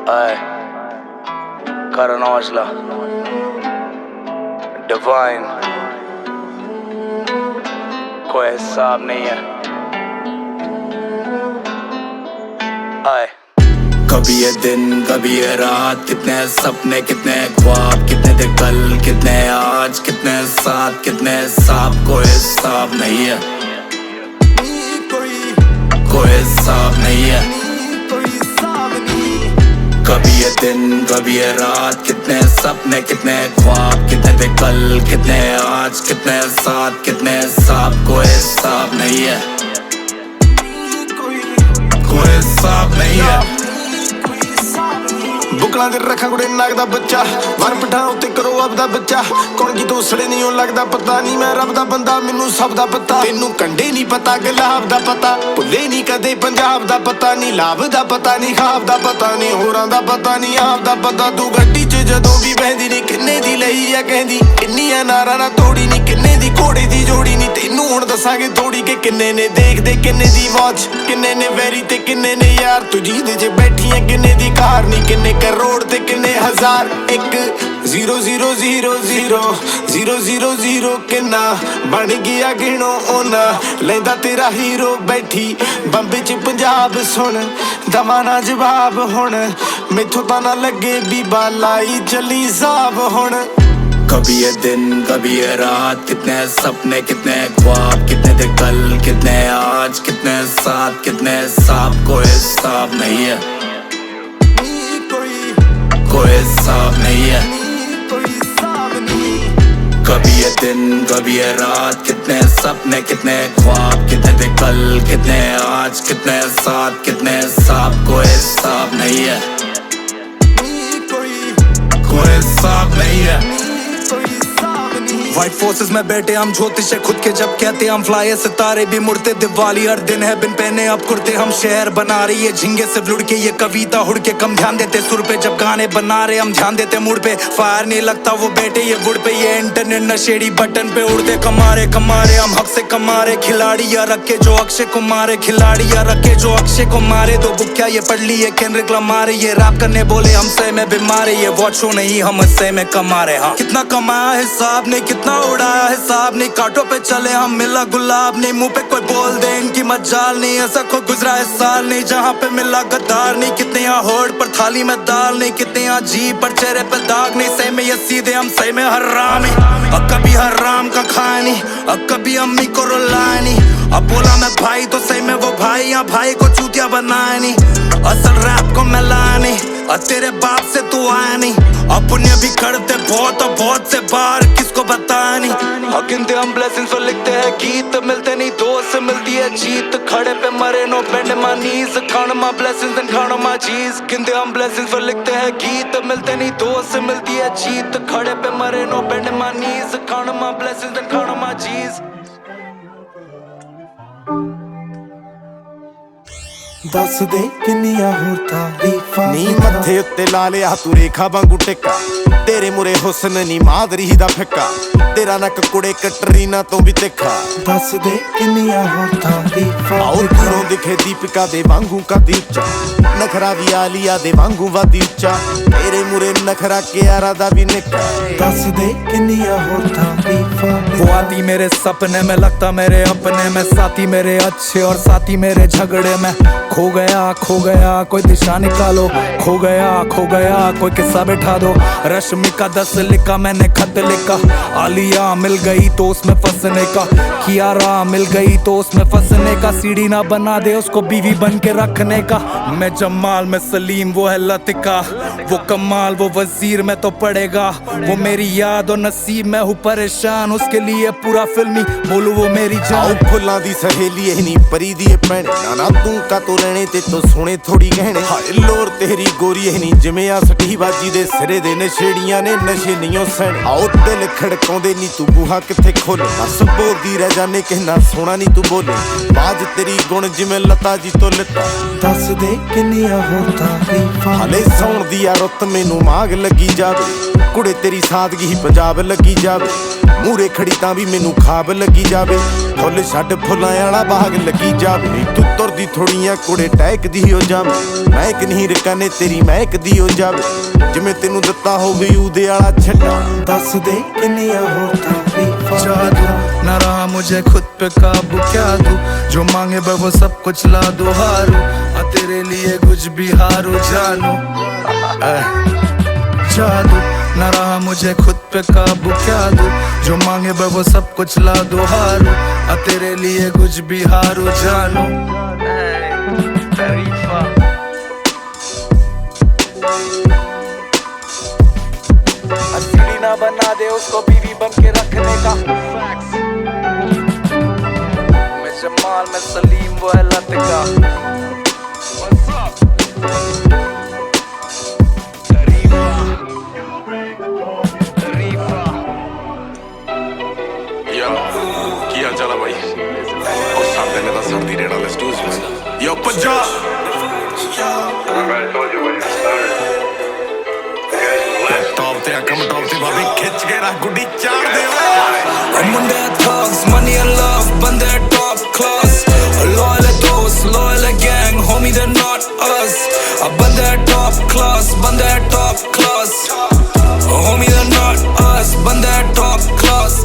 Aye, Karan Aujla, Divine, कोई हिसाब नहीं है। Aye. कभी ये दिन कभी ये रात, कितने सपने कितने ख्वाब, कितने थे कल कितने आज, कितने साथ कितने साथ, कोई हिसाब नहीं है, कोई हिसाब नहीं है। कभी ये दिन कभी ये रात, कितने सपने कितने ख्वाब, कितने थे कल कितने आज, कितने साथ कितने साथ, कोई हिसाब नहीं है, कोई हिसाब नहीं है। बुकला दे रखा कुड़े नाग दा बच्चा, वर पठाओ ते करो आपदा बच्चा। कौन की दोसड़े नहीं हो लगदा पता नहीं, मैं रब दा बंदा मैनू सब दा पता। तेनू कंडे नहीं पता गुलाब दा पता, भुले नहीं कदे पंजाब दा पता नहीं, लाभ दा पता नहीं खाब दा पता नहीं, होरां दा पता नहीं आप दा पता। तू गड्डी च जदों भी बहदी नहीं किन्ने दी लई आ कहदी, किन्नियां नारा ना तोड़ी नहीं, किन्ने दी घोड़े दी जोड़ी नहीं। तेनू हुण दसांगे थोड़ी के किन्ने ने देखदे, किन्ने दी वॉच, किन्ने ने वैरी ते किन्ने ने यार। तू जीदे च बैठी है किन्ने दी कार नहीं, किन्ने करोड़ ते किन्ने हजार। एक 0 0 0 0 0 0 0 किन्ना बन गया गिनो ओना, लैंदा तेरा हीरो बैठी बंबे च पंजाब। सुन दवा ना जवाब हुण, मैथों तां ना लगे बीबा लाई चली साहब हुण। कभी ये दिन कभी ये रात, कितने सपने कितने ख्वाब, कितने थे कल कितने आज, कितने साथ कितने साथ, कोई हिसाब नहीं है, कोई हिसाब नहीं है। कभी ये दिन कभी ये रात, कितने सपने कितने ख्वाब, कितने थे कल कितने आज, कितने साथ कितने साथ, कोई हिसाब नहीं है, कोई हिसाब नहीं है। व्हाइट फोर्सेस में बैठे हम ज्योतिष है खुद के, जब कहते हम फ्लाई सितारे भी मुड़ते। दिवाली हर दिन है बिन पहने अब कुर्ते, हम शहर बना रही है झिंगे से लुढ़ के। ये कविता उड़ के कम ध्यान देते सुर पे, जब गाने बना रहे हम ध्यान देते मूड पे। फायर नहीं लगता वो बैठे ये वुड पे, ये इंटरनेट नशेड़ी बटन पे उड़ते। कमारे कमारे हम हक से कमारे, खिलाड़ी या रखे जो अक्षय को मारे, खिलाड़ी या रखे जो अक्षय को मारे। दो बुक क्या ये पढ़ ली है केनरिक लमारे, ये रैप करने बोले हम सही में बीमारे। ये वॉच शो नहीं हम सही में कमा रहे। हाँ कितना कमाया हिसाब नहीं, कितना उड़ाया हिसाब नहीं, कांटों पे चले हम मिला गुलाब नहीं। मुंह पे कोई बोल दे इनकी मजाल नहीं, ऐसा कोई गुजरा है साल नहीं जहाँ पे मिला गद्दार नहीं। कितने यहाँ होड़ पर थाली में दाल नहीं, कितने यहाँ जी पर चेहरे पे दाग नहीं। सही में ये सीधे हम सही में हराम नहीं, अब कभी हराम का खाया नहीं, अब कभी अम्मी को रुलाया नहीं। अब बोला मैं भाई तो सही में वो भाई, यहाँ भाई को चूतिया बनाया नहीं। असल रैप को मैं लाया नहीं, और तेरे बाप से तू आया नहीं। अब पुण्य भी करते बहुत और बहुत से बार किसको बताया नहीं। गिनते हम ब्लेसिंग्स और लिखते हैं गीत, मिलते नहीं दोस्त मिलती है जीत। खड़े पे मरे no bend my knees, count my blessings and count my cheese. गिनते हम ब्लेसिंग्स और लिखते हैं गीत, मिलते नहीं दोस्त मिलती है जीत। खड़े पे मरे no bend my knees, count my blessings and count my cheese. दस दे किन्नियां होर तारीफां, नी मत्थे उत्ते ला लिया तू रेखा वांगू टिक्का। तेरे मुरे हुस्न नी मादरी दा फिक्का, तेरा नक कुड़े कटरीना तो भी तिखा। दस दे किन्नियां होर तारीफां, और घरों दिखे दीपिका दे वांगू का दीचा, नखरा भी आलिया दे वांगू वादी उच्चा। तेरे मुरे नखरा कियारा दा भी निक्का। दस दे किन्नियां होर तारीफां, वो आती मेरे सपने में लगता मेरे अपने में, साथी मेरे अच्छे और साथी मेरे झगड़े में। खो गया कोई दिशा निकालो, खो गया कोई किस्सा बैठा दो। रश्मि का 10 लिखा मैंने खत लिखा, आलिया मिल गई तो उसमें फंसने का, कियारा मिल गई तो उसमें फंसने का। सीढ़ी ना बना दे उसको बीवी बन के रखने का। मैं जमाल में सलीम वो है लतिका, वो कमाल वो वजीर में तो पड़ेगा। वो मेरी याद और नसीब में हूँ परेशान, उसके लिए पूरा फिल्मी बोलू वो मेरी जान। फुल्लां दी सहेली है नी परी दी भैने, नाना तू का तो रहने ते तो सोने थोड़ी गहने। हाय लोर तेरी गोरी है नी जिमें आ सटी बाजी दे सिरे दे नशेड़ियां ने नशे नहीं सैन आओ दिल खड़काउंदे नी तू बूहा किथे खोले बस बोलदी रह जाने कहना सोना नी तू बोले बाज तेरी गुण जिमें लता जी तो लता दस दे किन्नियां हो तारीफां हले सौण दी आ रुत मैनू माग लगी जावे कुड़े तेरी सादगी ही पंजाब लगी जावे मूरे खड़ी तां भी मैनू खाब लगी जावे फुल छड्ड फुल्लां आला बाग लगी जावे तू तुरदी थोड़ियां कुड़े टैक दी हो जावे महक नहीं रकाने तेरी महक दी हो जावे जिमें तेनू दत्ता होवे उदे आला छड्डा दस दे किन्नियां हो तारीफां जादू ना रहा मुझे खुद पे काबू क्या दूं जो मांगे बस वो सब कुछ ला दो हारू तेरे लिए कुछ भी हारू जानू जादू ना रहा मुझे खुद पे काबू क्या दूं जो मांगे बस वो सब कुछ ला दो हारू तेरे लिए कुछ भी हारू जानू सीढ़ी ना बना दे उसको बीवी बन के रखने का मैं जमाल में सलीम वो है लतिका किया चला भाई और सामने में सर्दी रेड़ा let's do this yo Punjab top ते कम टॉप ते भाभी खिंच के रख गुड्डी चाड़ दे मुंडे thugs money and love बंदे top class loyal दोस्त loyal gang homie they're not us बंदे top class homie they're not us बंदे top class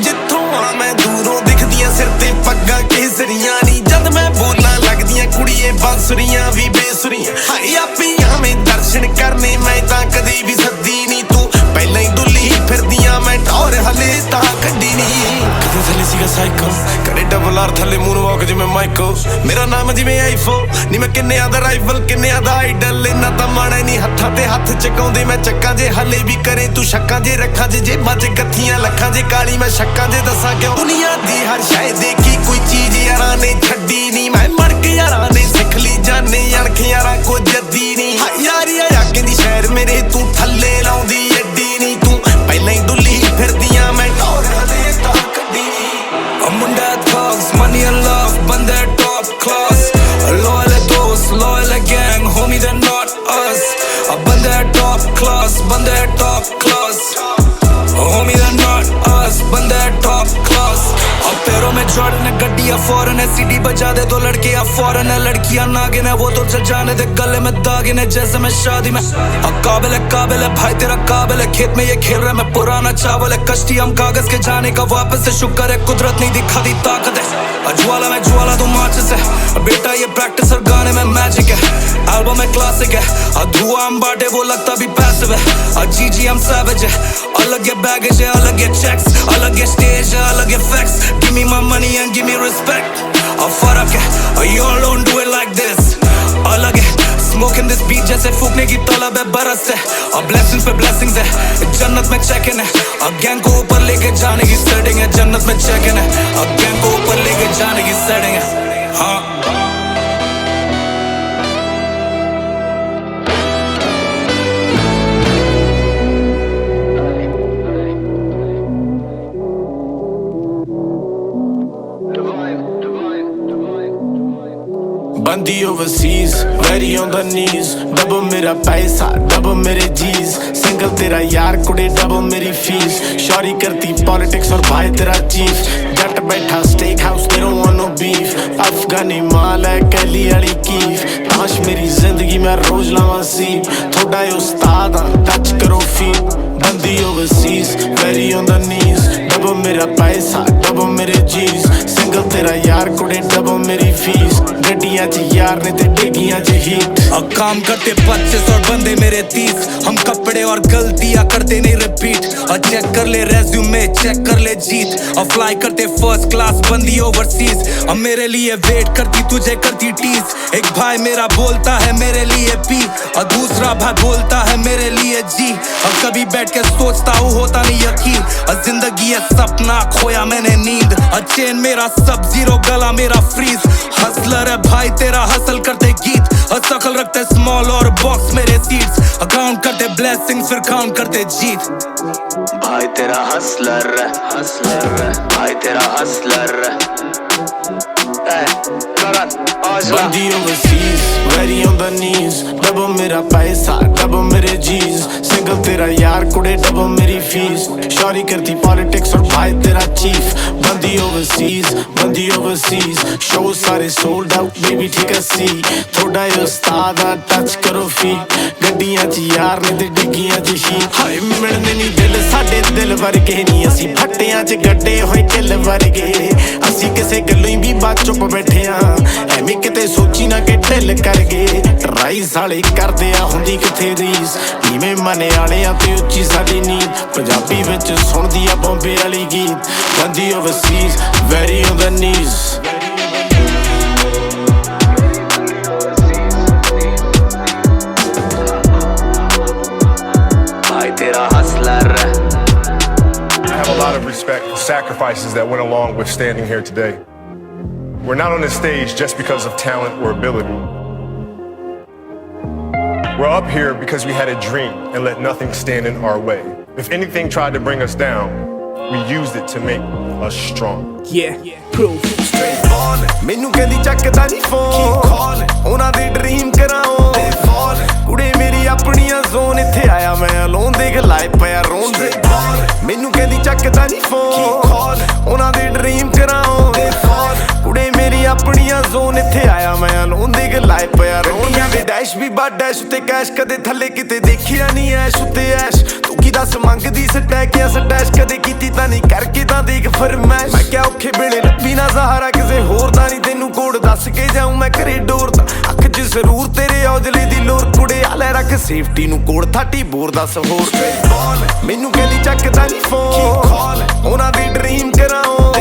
जिथों आ मैं दूरों दिखदियां सिर ते पग्गां केसरियां नी जद मैं बोलां लगदियां कुड़िए बांसुरियां भी बेसुरियां हाय आपियां में दर्शन करने मैं तां कदे भी सद्दी नी तू पहले ही डुल्ली फिरदियां मैं टौर हले तां कड्डी नी कदे थले सीगा साइको करे डबल आर थले मून वॉक जिमें माइको मेरा नाम जिमें आईफो नी मैं किन्ने दा राइवल किन्ने दा आइडल इन्ना तां माणे नी हत्थां ते हत्थ चकाउंदे मैं चक्कां जे हले भी करे तू शक्कां जे रखां जे जेबां च गत्थियां लखां जे काली मैं शक्कां जे दसां क्यों दुनिया दी हर शय देखी कोई चीज यारां ने छड्डी नी मैं मर के यारां ने सिख ली जाने अणख यारां को जद्दी नी यारी आ दी शहर मेरे तू थल्ले लाउंदी एड्डी नी तू पहले ही डुल्ली फिरदियां मैं टौर हले तां कड्डी मुंडे thugs money and love बंदे top class loyal दोस्त loyal gang homie they're not us बंदे top class homie they're not us बंदे top class पैरों में जॉर्डन है गड्डियां फॉरेन है सीडी बजा दे तो लड़कियां फॉरेन है लड़कियां नागिन है वो तो चल जाने दे गले में दागिन है जैसे मैं शादी में काबिल है भाई तेरा काबिल है खेत में ये खेल रहा है मैं पुराना चावल है कश्ती हम कागज के जाने का वापस से शुक्र है कुदरत नहीं दिखा दी ताकत है ज्वाला में ज्वाला तो माचिस है बेटा ये प्रैक्टिस और गाने में मैजिक है एल्बम है क्लासिक है धुआं हम बांटे वो लगता भी पैसिव है जी हम सैवेज है अलग है बैगेज है अलग है चेक्स अलग है स्टेज है अलग है fax give me my money and give me respect फर्क है you all don't do it like this अलग है smoking this beat जैसे फूकने की तलब है बरस है blessings पे blessings है जन्नत में check in है गैंग को ऊपर लेके जाने की setting है जन्नत में check in है गैंग को ऊपर लेके जाने की setting है हाँ बंदी overseas, very on the knees double मेरा पैसा, डबल मेरे जीज सिंगल तेरा यार कुड़े डबल मेरी फीस शौरी करती पॉलिटिक्स और भाई तेरा चीफ जट बैठा stake house they don't want no beef अफगानी माल है कैली वाली कीफ ताश मेरी जिंदगी में रोज लावां सीप थोड़ा उस्ताद हाँ टच करो फीट बंदी overseas, very on the knees double मेरा पैसा, डबल मेरे जीज सिंगल तेरा यार कुड़े डबल मेरी फीस गड्डियां च यार ने ते डिगियां च हीट काम करते 25 और बंदे मेरे 30 हम कपड़े और गलतियां करते नहीं रिपीट चेक कर ले रेज्यूमे चेक कर ले जीत और फ्लाई करते फर्स्ट क्लास बंदी ओवरसीज अब मेरे लिए वेट करती तुझे करती टीज एक भाई मेरा बोलता है मेरे लिए पी और दूसरा भाई बोलता है मेरे लिए जी और कभी बैठ के सोचता हूँ होता नहीं यकीन और जिंदगी है सपना खोया मैंने नींद और चेन मेरा सब जीरो गला मेरा फ्रीज हसलर है भाई तेरा हसल करते गीत और शकल रखते स्मॉल और बॉक्स blessings फिर count करते जीत भाई तेरा हसलर भाई तेरा Hustler Karan Aujla Bandi overseas, ready on the knees. Double मेरा पैसा, double मेरे G's. Single तेरा यार कुड़े double मेरी fees. Shorty करती politics और भाई तेरा chief. Bandi overseas. Show सारे sold out, baby take a seat. थोड़ा ये उस्ताद आ touch करो feet. ਗੱਡੀਆਂ 'ਚ ਯਾਰ ਨੇ ਤੇ ਡਿੱਗੀਆਂ 'ਚ ਹੀ ਹਾਏ ਮਿਲਦੇ ਨਹੀਂ ਦਿਲ ਸਾਡੇ ਦਿਲ ਵਰਗੇ ਨਹੀਂ ਅਸੀਂ ਫੱਟਿਆਂ 'ਚ ਗੱਡੇ ਹੋਏ ਕਿੱਲ ਵਰਗੇ ਅਸੀਂ ਕਿਸੇ ਗੱਲੋਂ ਹੀ ਵੀ ਬਾਅਦ ਚੁੱਪ ਬੈਠੇ ਆ ਐਵੇਂ ਕਿਤੇ ਸੋਚੀ ਨਾ ਕਿ ਢਿੱਲ ਕਰ ਗਏ ਟਰਾਈ ਸਾਲੇ ਕਰਦੇ ਆ ਹੁੰਦੀ ਕਿਥੇ ਰੀਸ ਨੀਵੇਂ ਮਨੇ ਵਾਲਿਆਂ ਤੇ ਉੱਚੀ ਸਾਡੀ ਨੀਂਦ ਪੰਜਾਬੀ ਵਿੱਚ ਸੁਣਦੀ ਆ ਬੰਬੇ ਵਾਲੀ ਗੀਤ ਬੰਦੀ Overseas very on the knees I have a lot of respect for sacrifices that went along with standing here today. We're not on this stage just because of talent or ability. We're up here because we had a dream and let nothing stand in our way. If anything tried to bring us down, we used it to make us strong. Yeah, proof. Straight ballin'. ਮੈਨੂੰ ਕਹਿੰਦੀ ਚੱਕਦਾ ਨਹੀਂ phone ਉਹਨਾਂ ਦੇ dream ਕਰਾਉ ਕੁੜੇ ਮੇਰੀ ਆਪਣੀਆਂ zone ਇੱਥੇ ਆਇਆ ਮੈਂ ਅਲੋਨ ਦੇਖ ਲਾਇ ਪਿਆ ਰੋਣ ਦੇ ਮੈਨੂੰ ਕਹਿੰਦੀ ਚੱਕਦਾ ਨਹੀਂ ਫੋਨ ਉਹਨਾਂ ਦੇ ਡ੍ਰੀਮ ਕਰਾਉ ਕੁੜੇ ਮੇਰੀ ਆਪਣੀਆਂ ਜ਼ੋਨ ਇੱਥੇ ਆਇਆ ਮੈਂ ਅਲੋਨ ਦੇਖ ਲਾਇ ਪਿਆ ਰੋਣ ਦੇ ਡੈਸ਼ ਵੀ ਬਾ ਡੈਸ਼ ਉੱਤੇ ਕੈਸ਼ ਕਦੇ ਥੱਲੇ ਕਿਤੇ ਦੇਖਿਆ ਨਹੀਂ ਐਸ਼ ਉੱਤੇ ਐਸ਼ ਤੂੰ ਕੀ ਦੱਸ ਮੰਗਦੀ ਸਟੈਕਿਆ ਸਟੈਸ਼ ਕਦੇ ਕੀਤੀ ਤਾਂ ਨਹੀਂ ਕਰਕੇ ਤਾਂ ਦੇਖ ਫਰਮੈਸ਼ ਮੈਂ ਕਿਹਾ ਔਖੇ ਵੇਲੇ ਲੱਭੀ ਨਾ ਸਹਾਰਾ ਕਿਸੇ ਹੋਰ ਦਾ ਨਹੀਂ ਤੈਨੂੰ ਕੋਡ ਦੱਸ ਕੇ ਜਾਊਂ ਮੈਂ ਘਰੇ ਡੋਰ ਦਾ ਅੱਖ 'ਚ ਜ਼ਰੂਰ ਤੇਰੇ ਔਜਲੇ ਦੀ ਲੋਰ ਕੁੜੇ ਆ ਲੈ ਰੱਖ ਸੇਫਟੀ ਨੂੰ ਕੋਡ 30 ਬੋਰ ਦੱਸ ਹੋਰ ਮੈਨੂੰ ਕਹਿੰਦੀ ਚੱਕਦਾ ਨਹੀਂ ਫੋਨ ਉਹਨਾਂ ਦੀ ਡ੍ਰੀਮ ਕਰਾਉ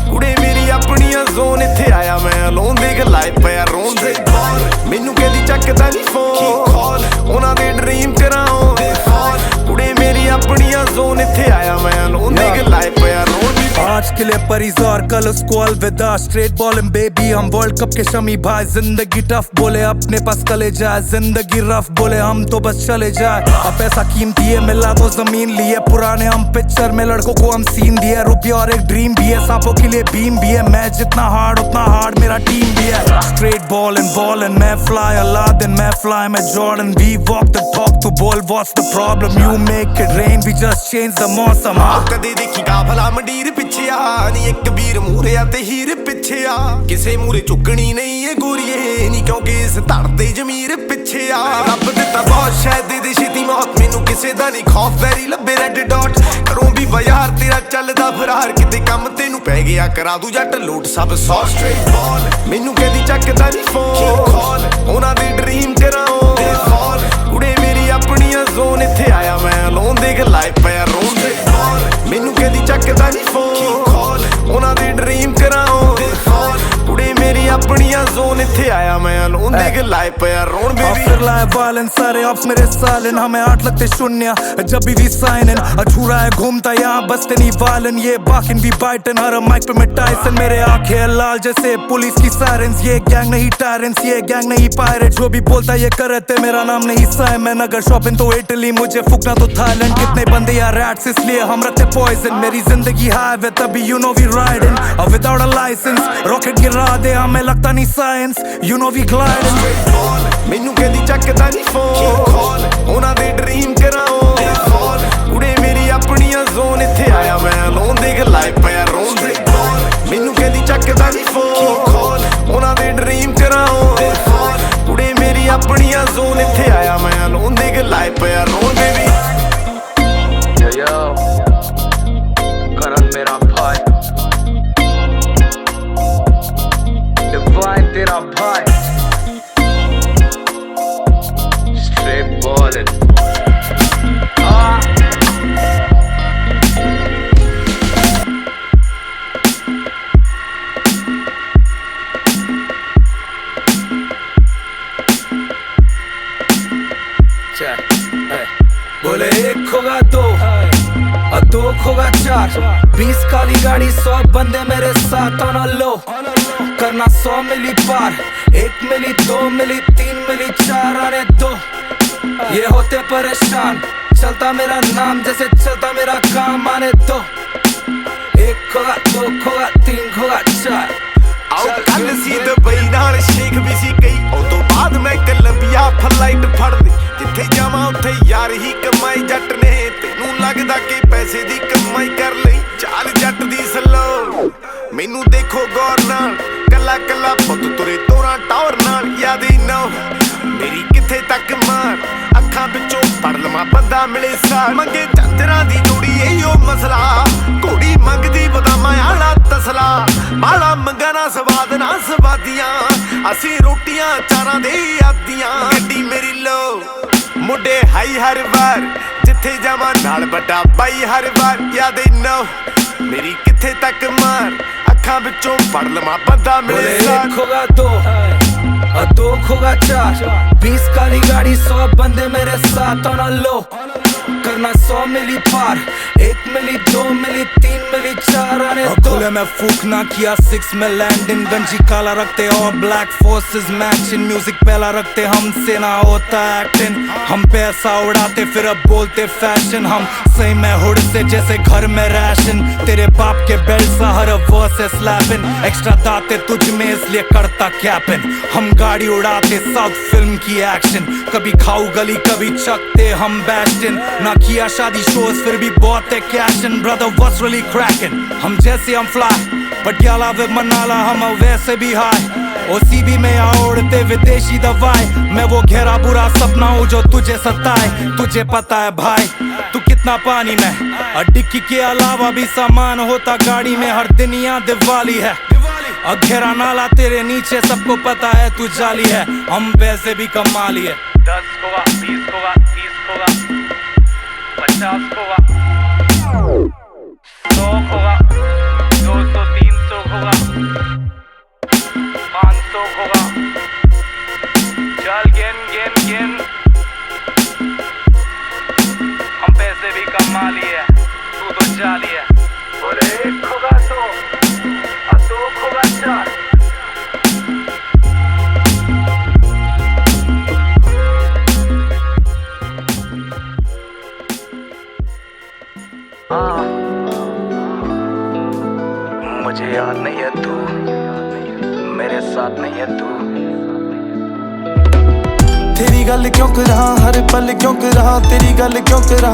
ਕੁੜੇ ਮੇਰੀ ਆਪਣੀਆਂ ਜ਼ੋਨ ਇੱਥੇ ਆਇਆ ਮੈਂ ਅਲੋਨ ਦੇਖ ਲਾਇ ਪਿਆ ਰੋਣ ਦੇ ਮੈਨੂੰ ਕਹਿੰਦੀ ਚੱਕਦਾ ਨਹੀਂ ਫੋਨ ਉਹਨਾਂ ਦੇ ਡ੍ਰੀਮ ਕਰਾਉ ਕੁੜੇ ਮੇਰੀ ਆਪਣੀਆਂ ਜ਼ੋਨ ਇੱਥੇ ਆਇਆ ਮੈਂ ਅਲੋਨ ਦੇਖ ਲਾਇ ਪਿਆ ਰੋਣ आज के लिए परिजार कल उसको अलविदा स्ट्रेट बॉलिंग बेबी हम वर्ल्ड कप के शमी भाई जिंदगी टफ बोले अपने पास कले जाए जिंदगी रफ बोले हम तो बस चले जाए अब ऐसा कीमती है मिला तो जमीन लिए पुराने हम पिक्चर में लड़कों को हम सीन दिए रुपया और एक ड्रीम भी है सांपों के लिए बीम भी है मैं जितना हार्ड उतना हार्ड मेरा टीम भी है स्ट्रेट बॉलिंग मैं फ्लाई अलादीन मैं फ्लाई मैं Jordan we walk the talk to ball what's the problem you make it rain we just change the मौसम ਕਦੇ ਦੇਖੀ ਕਾਫਲਾ ਮੰਡੀਰ ਪਿੱਛੇ ਆ ਨੀ ਇੱਕ ਵੀਰ ਮੂਰੇ ਆ ਤੇ ਹੀਰ ਪਿੱਛੇ ਆ ਕਿਸੇ ਮੂਰੇ ਚੁੱਕਣੀ ਨਹੀਂ ਏ ਗੋਰੀਏ ਨੀ ਕਿਉਂਕਿ ਇਸ ਧੜ ਤੇ ਜ਼ਮੀਰ ਪਿੱਛੇ ਆ ਰੱਬ ਦਿੱਤਾ ਬਹੁਤ ਸ਼ਾਇਦ ਦੇ ਛੇਤੀ ਮੌਤ ਮੈਨੂੰ ਕਿਸੇ ਦਾ ਨਹੀਂ ਖੌਫ ਵੈਰੀ ਲੱਭੇ ਰੈਡ ਡਾਟ ਕਰੂੰ ਵੀ ਬਾਜ਼ਾਰ ਤੇਰਾ ਚੱਲਦਾ ਫਰਾਰ ਕਿਤੇ ਕੰਮ ਤੈਨੂੰ ਪੈ ਗਿਆ ਕਰਾ ਦੂ ਜੱਟ ਲੋਟ ਸਭ ਸੌ ਸਟ੍ਰੇਟ ਬਾਲ ਮੈਨੂੰ ਕਹਿੰਦੀ ਚੱਕਦਾ ਨਹੀਂ ਫੋਨ ਉਹਨਾਂ ਦੇ ਡ੍ਰੀਮ ਕਰਾਉ ਕੁੜੇ ਮੇਰੀ ਆਪਣੀਆਂ ਜ਼ੋਨ ਇੱਥੇ ਆਇਆ ਮੈਂ ਅਲੋਨ ਦੇਖ ਲਾਇ ਪਿਆ ਰੋਣ ਦੇ ਮੈਨੂੰ ਕਹਿੰਦੀ ਚੱਕਦਾ ਨਹੀਂ ਫੋਨ ਉਹਨਾਂ ਦੇ ਡ੍ਰੀਮ ਕਰਾਉ ਕੁੜੇ ਮੇਰੀ ਆਪਣੀਆਂ ਜ਼ੋਨ ਇੱਥੇ आया मैं अलोन देख लाए पिया रोन बेबी फिर लाए वालन सारे ऑफ मेरे सालन हमें 8 लगते शून्य जब भी साइन इन अधूरा है घूमता यहाँ बसते नहीं वालन ये बाकिन भी बाइटन हर माइक पे मैं टाइसन मेरे आंखें लाल जैसे पुलिस की सायरन्स ये गैंग नहीं टायरेंट्स ये गैंग नहीं पायरेट जो भी बोलता ये करते मेरा नाम नहीं साइमन अगर शॉपिंग तो इटली मुझे फूकना तो थाईलैंड कितने बंदे यार रैट्स इसलिए हम रखते पॉइजन मेरी जिंदगी हाईवे तभी you know we riding without a license rocket गिरा दे हमें लगता नहीं science you know we gliding ਮੈਨੂੰ ਕਹਿੰਦੀ ਚੱਕਦਾ ਨਹੀਂ ਫੋਨ ਉਹਨਾਂ ਦੇ ਡ੍ਰੀਮ ਕਰਾਉ ਕੁੜੇ ਮੇਰੀ ਆਪਣੀਆਂ ਜ਼ੋਨ ਇੱਥੇ ਆਇਆ ਮੈਂ ਅਲੋਨ ਦੇਖ ਲਾਇ ਪਿਆ ਰੋਣ ਦੇ ਮੈਨੂੰ ਕਹਿੰਦੀ ਚੱਕਦਾ ਨਹੀਂ ਫੋਨ ਉਹਨਾਂ ਦੇ ਡ੍ਰੀਮ ਕਰਾਉ ਕੁੜੇ ਮੇਰੀ ਆਪਣੀਆਂ ਜ਼ੋਨ ਇੱਥੇ ਆਇਆ ਮੈਂ ਅਲੋਨ ਦੇਖ ਲਾਇ ਪਿਆ ਰੋਣ ਬੇਬੀ yo करण मेरा भाई डिवाइन तेरा भाई straight ballin' बोले एक होगा दो और दो होगा 4 20 काली गाड़ी 100 बंदे मेरे साथ ऑन लो करना 100 मिली पार 1 मिली 2 मिली 3 मिली 4 आने दो ये होते परेशान, चलता मेरा नाम जैसे चलता मेरा काम। आने दो, एक खोगा, दो खोगा, तीन खोगा, चार। ਆਓ ਕੱਲ ਸੀ ਦੁਬਈ ਨਾਲ ਸ਼ੇਖ ਵੀ ਸੀ ਕਈ ਉਹ ਤੋਂ ਬਾਅਦ ਮੈਂ ਕੋਲੰਬੀਆ ਫਲਾਈਟ ਫੜ ਲਈ ਜਿੱਥੇ ਜਾਵਾਂ ਉੱਥੇ ਯਾਰ ਹੀ ਕਮਾਈ ਜੱਟ ਨੇ ਤੈਨੂੰ ਲੱਗਦਾ ਕਿ ਪੈਸੇ ਦੀ ਕਮਾਈ ਕਰ ਲਈ ਚਾਲ ਜੱਟ ਦੀ ਸਲੋ ਮੈਨੂੰ ਦੇਖੋ ਗੌਰ ਨਾਲ ਕੱਲਾ ਕੱਲਾ ਪੁੱਤ ਤੁਰੇ ਤੋਰਾਂ ਟੌਰ ਨਾਲ ਯਾਦ ਹੀ ਨਾ ਮੇਰੀ ਕਿੱਥੇ ਤੱਕ ਮਾਰ ਅੱਖਾਂ ਵਿੱਚੋਂ ਪੜ ਲਵਾਂ ਬੰਦਾ ਮਿਲੇ ਸਾਰ ਮੰਗੇ ਚਾਦਰਾਂ ਦੀ ਜੋੜੀ ਇਹੋ ਮਸਲਾ ਘੋੜੀ ਮੰਗਦੀ ਬਦਾਮਾਂ ਆਲਾ ਤਸਲਾ ਮਾਲਾ ਮੰਗਾ ਨਾ ਸਵਾਦ ਨਾ ਸਵਾਦੀਆਂ ਅਸੀਂ ਰੋਟੀਆਂ ਚਾਰਾਂ ਦੇ ਆਦੀਆਂ ਗੱਡੀ ਮੇਰੀ ਲੋ ਮੁੰਡੇ ਹਾਈ ਹਰ ਵਾਰ ਜਿੱਥੇ ਜਾਵਾਂ ਨਾਲ ਵੱਡਾ ਬਾਈ ਹਰ ਵਾਰ ਯਾਦ ਹੀ ਨਾ ਮੇਰੀ ਕਿੱਥੇ ਤੱਕ ਮਾਰ ਅੱਖਾਂ ਵਿੱਚੋਂ ਪੜ ਲਵਾਂ ਬੰਦਾ ਮਿਲੇ ਸਾਰ एक होगा दो और दो खोगा चार, 20 काली गाड़ी 100 बंदे मेरे साथ ऑन लो करना 100 मिली पार, 1 मिली 2 मिली 3 मिली 4 आने दो। खुले में फूक ना किया 6 में लैंडिंग गंजी काला रखते और ब्लैक फोर्सेस मैचिंग म्यूजिक पहला रखते हमसे ना होता एक्टिंग हम पैसा उड़ाते फिर अब बोलते फैशन हम सही में हुड से जैसे घर में राशन तेरे बाप के बेल्ट सा हर वर्स है स्लैपिंग एक्स्ट्रा दाते तुझ में इसलिए करता कैपिन हम गाड़ी उड़ाते साउथ फिल्म की एक्शन कभी खाऊ गली कभी चकते हम बैस्टिन ना किया शादी शोज फिर भी बहुत है cash in brother what's really cracking हम जैसे हम फ्लाई पटियाला वे मनाला हम वैसे भी हाई OCB में उड़ते विदेशी दवाई मैं वो गहरा बुरा सपना हूँ जो तुझे सताए तुझे पता है भाई तू कितना पानी में और डिक्की के अलावा भी सामान होता गाड़ी में हर दिन यहाँ दिवाली है और घेरा नाला तेरे नीचे सबको पता है तू जाली है हम पैसे भी कमा लिए 10 खोगा 20 खोगा 30 खोगा 50 खोगा 100 खोगा 200 300 खोगा 500 खोगा चल गेन हम पैसे भी कमा लिए तू तो जाली है बोले 1 खोगा 2 और 2 खोगा 4 मुझे याद नहीं है तू मेरे साथ नहीं है तू तेरी गल क्यों करा हर पल क्यों करा तेरी गल क्यों करा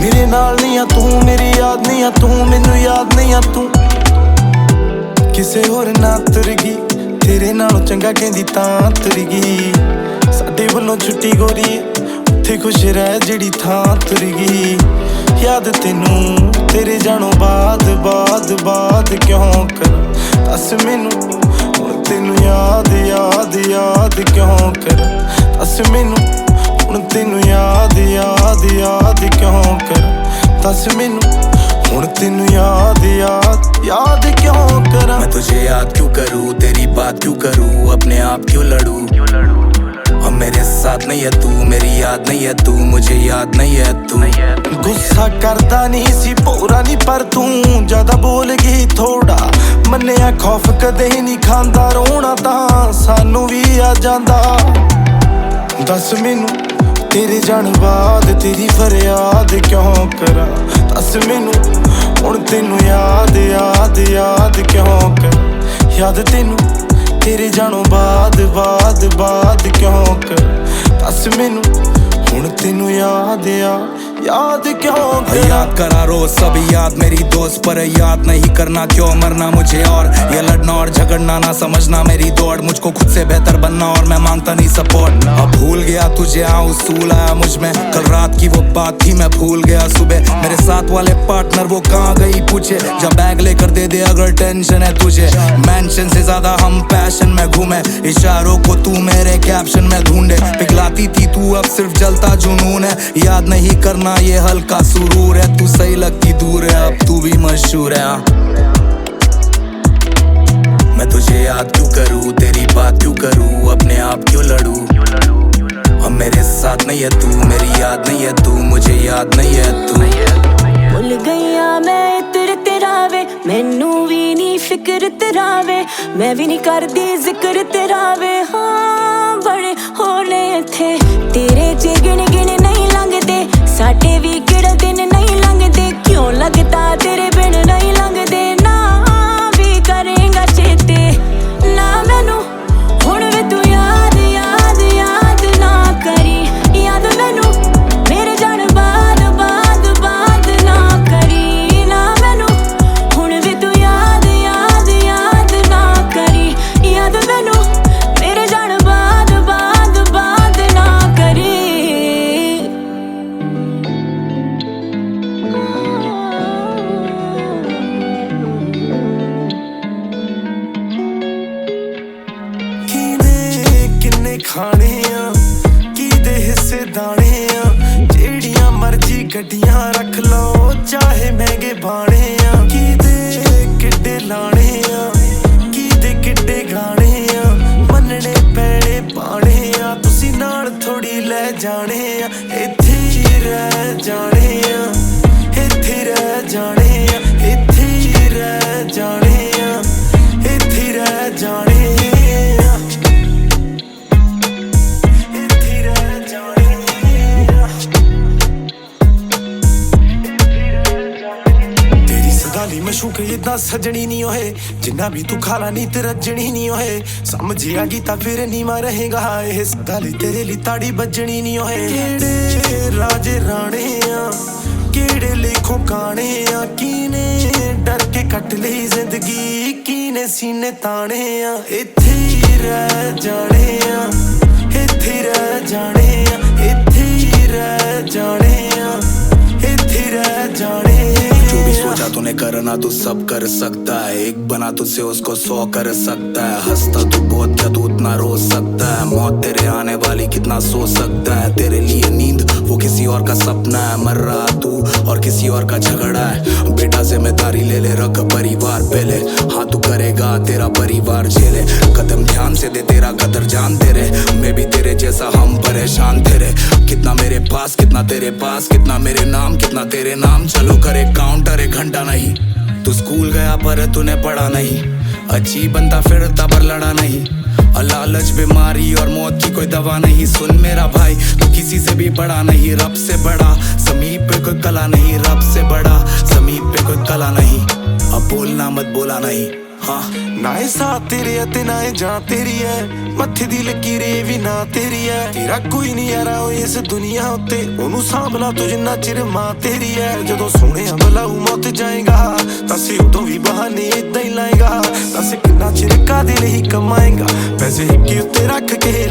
मेरे नाल नहीं आ तू मेरी याद नहीं आ तू मैनू याद नहीं आ तू किसे होर ना तुर गई तेरे नालों चंगा कहंदी तां तुर गई साडे वल्लों छुट्टी गोरी उत्थे खुश रह जेड़ी थां तुर गई याद तेनू तेरे जानो बाद बाद बाद क्यों कर दस मैनू हुण तेनू याद याद याद क्यों कर दस मैनू हुण तेनू याद याद याद क्यों कर दस मैनू हुण तेनू याद याद याद क्यों कर मैं तुझे याद क्यों करूँ तेरी बात क्यों करूँ अपने आप क्यों लड़ूं और मेरे साथ नहीं है तू मेरी याद नहीं है तू मुझे याद नहीं है तू गुस्सा करदा नहीं सी पूरा नहीं पर तू ज्यादा बोल गई थोड़ा मन्निया खौफ कदे नहीं खांदा रोना तां सानू भी आ जांदा दस मैनू तेरे जाने बाद तेरी फरियाद क्यों करा दस मैनू हुण तेनू याद याद याद क्यों कर याद तेनू तेरे जानो बाद बाद बाद क्यों कर दस मैनू हुण तेनू याद याद क्यों कर याद करा रोज सब याद मेरी दोस्त पर याद नहीं करना क्यों मरना मुझे और ये लड़ना और झगड़ना ना समझना मेरी दौड़ मुझको खुद से बेहतर बनना और मैं मांगता नहीं सपोर्ट अब भूल गया तुझे उसूल आया मुझ में कल रात की वो बात थी मैं भूल गया सुबह मेरे साथ वाले पार्टनर वो कहाँ गई पूछे जब बैग लेकर दे दे अगर टेंशन है तुझे मेंशन से ज्यादा हम पैशन में घूमे इशारों को तू मेरे कैप्शन में ढूंढे पिघलाती थी तू अब सिर्फ जलता जुनून है याद नहीं करना ये हल्का सुरूर है तू सही लगती दूर है अब तू भी मशहूर है मैं तुझे याद क्यों करूँ तेरी बात क्यों करूँ अपने आप क्यों लड़ूं और मेरे साथ नहीं है तू मेरी याद नहीं है तू मुझे याद नहीं है तू भुल गईया मैं इतर तेरा वे मैनू भी नहीं फिक्र तेरा वे मैं भी नहीं करदी जिक्र तेरा वे हाँ बड़े होने थे ਨੇ ਖਾਣੇ ਆ ਕਿਹਦੇ ਹਿੱਸੇ ਦਾਣੇ ਆ ਜਿਹੜੀਆਂ ਮਰਜ਼ੀ ਗੱਡੀਆਂ ਰੱਖ ਲਓ ਚਾਹੇ ਮਹਿੰਗੇ ਬਾਣੇ ਆ ਕਿਹਦੇ ਕਿੱਡੇ ਲਾਣੇ ਆ ਕਿਹਦੇ ਕਿੱਡੇ ਗਾਣੇ ਆ ਮੰਨਣੇ ਪੈਣੇ ਬਾਣੇ ਆ ਤੁਸੀਂ ਨਾਲ ਥੋੜੀ ਲੈ ਜਾਣੇ ਆ ਇੱਥੇ ਹੀ ਰਹਿ ਜਾਣੇ ਆ ਇੱਥੇ ਰਹਿ ਜਾਣੇ ਆ ਇੱਥੇ ਹੀ ਰਹਿ ਜਾਣੇ ਆ ਇੱਥੇ ਹੀ ਰਹਿ ਜਾਣੇ ਆ ਇੱਥੇ ਰਹਿ ਜਾਣੇ ਆ ਤੇਰੀ ਸਗਾਲੀ ਮਸ਼ੂਕ ਇਦਾਂ ਸਜਣੀ ਨਹੀਂ ਹੋਏ ਜਿੰਨਾ ਵੀ ਤੂੰ ਖਾਲਾ ਨੀ ਤੇ ਰੱਜਣੀ ਨਹੀਂ ਹੋਏ ਸਮਝ ਆ ਗਈ ਤਾਂ ਫਿਰ ਨੀਵਾ ਰਹੇਗਾ ਇਹ ਸਗਾਲੀ ਤੇਰੇ ਲਈ ਤਾੜੀ ਵੱਜਣੀ ਨਹੀਂ ਹੋਏ ਕਿਹੜੇ ਰਾਜੇ ਰਾਣੇ ਆ ਕਿਹੜੇ ਲੇਖੋਂ ਕਾਣੇ ਆ ਕੀਨੇ ਡਰ ਕੇ ਕੱਟ ਲਈ ਜ਼ਿੰਦਗੀ ਕੀਨੇ ਸੀਨੇ ਤਾਣੇ ਆ ਇੱਥੇ ਹੀ ਰਹਿ ਜਾਣੇ ਆ ਇੱਥੇ ਹੀ ਰਹਿ ਜਾਣੇ ਆ ਇੱਥੇ ਹੀ ਰਹਿ ਜਾਣੇ ਆ ਇੱਥੇ ਹੀ ਰਹਿ ਜਾਣੇ जो भी सोचा तूने करना तू सब कर सकता है एक बना तुझसे उसको 100 कर सकता है हंसता तू बहुत क्या तू उतना रो सकता है मौत तेरे आने वाली कितना सोच सकता है तेरे लिए नींद वो किसी और का सपना है मर रहा तू और किसी और का झगड़ा है बेटा जिम्मेदारी ले ले रख परिवार पहले हाँ तू करेगा तेरा परिवार झेले कदम ध्यान से दे तेरा कदर जान तेरे मैं भी तेरे जैसा हम परेशान तेरे कितना मेरे पास कितना तेरे पास कितना मेरे नाम कितना तेरे नाम चलो करे काउंटर एक घंटा नहीं तू स्कूल गया पर तूने पढ़ा नहीं अच्छी बनता फिरता पर लड़ा नहीं लालच बीमारी और मौत की कोई दवा नहीं सुन मेरा भाई तू किसी से भी बड़ा नहीं रब से बड़ा समीप पे कोई कला नहीं रब से बड़ा समीप पे कोई कला नहीं अब बोलना मत बोला नहीं हाँ ਨਾ ਇਹ ਸਾਥ ਤੇਰੇ ਅਤੇ ਨਾ ਇਹ ਜਾਂ ਤੇਰੀ ਐ ਮੱਥੇ ਦੀ ਲਕੀਰ ਇਹ ਵੀ ਨਾ ਤੇਰੀ ਐ ਤੇਰਾ ਕੋਈ ਨਹੀਂ ਯਾਰਾ ਓਏ ਇਸ ਦੁਨੀਆ ਉੱਤੇ ਉਹਨੂੰ ਸਾਂਭਲਾ ਤੂੰ ਜਿੰਨਾ ਚਿਰ ਮਾਂ ਤੇਰੀ ਐ ਜਦੋਂ ਸੋਹਣਿਆ ਬਲਾਊ ਮੌਤ ਜਾਏਗਾ ਤਾਂ ਸੇ ਉਦੋਂ ਵੀ ਬਹਾਨੇ ਏਦਾਂ ਹੀ ਲਾਏਗਾ ਤਾਂ ਸੇ ਕਿੰਨਾ ਚਿਰ ਕਾਦੇ ਲਈ ਕਮਾਏਗਾ ਪੈਸੇ ਹਿੱਕੇ ਉੱਤੇ ਰੱਖ ਕੇ